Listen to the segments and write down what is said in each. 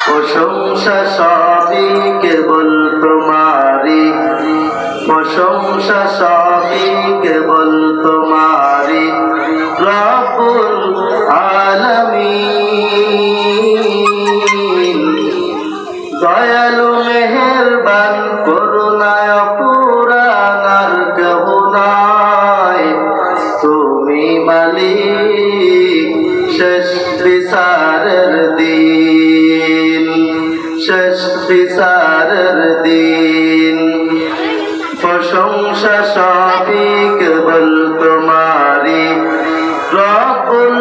প্রশংসা সবই কেবল তোমারি, প্রশংসা সবই কেবল তোমারি রব্বুল আলামিন। দয়ালু মেহেরবান করুণায় পুরানার কেহ নাই, তুমি মালিক শেষ বিচারের দিন, শেষ বিচারের দিন। প্রশংসা সবই কেবল তোমারি রব্বুল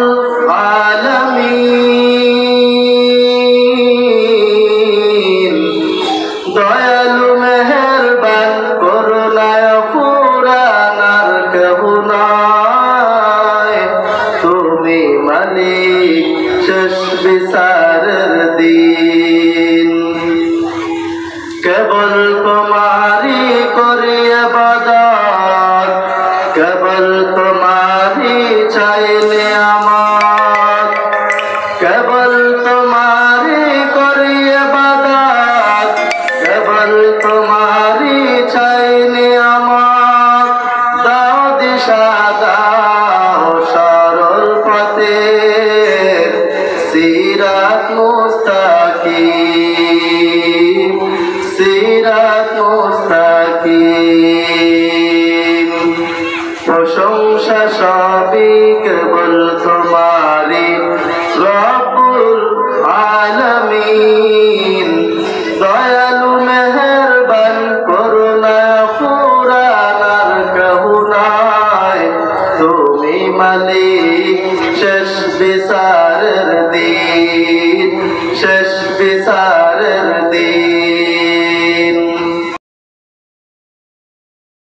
আলামিন। দয়ালু মেহেরবান করুণায় পুরানার কেহ নাই, তুমি মালিক শেষ বিচারের দিন। কেবল তোমারি করি ইবাদত, কেবল তোমারি চাইলে আমার, কেবল তোমারি করি ইবাদত, কেবল তোমারি চাইলে আমার। দাও দিশা দাও সরল পথে সিরাত মুস্তাকিম, সিরাত মুস্তাকিম। প্রশংসা সবই কেবল তোমারি রব্বুল আলামিন। দয়ালু মেহেরবান করুণায় পুরানার কেহ নাই, তুমি মালিক শেষ বিচারের দিন, শেষ বিচার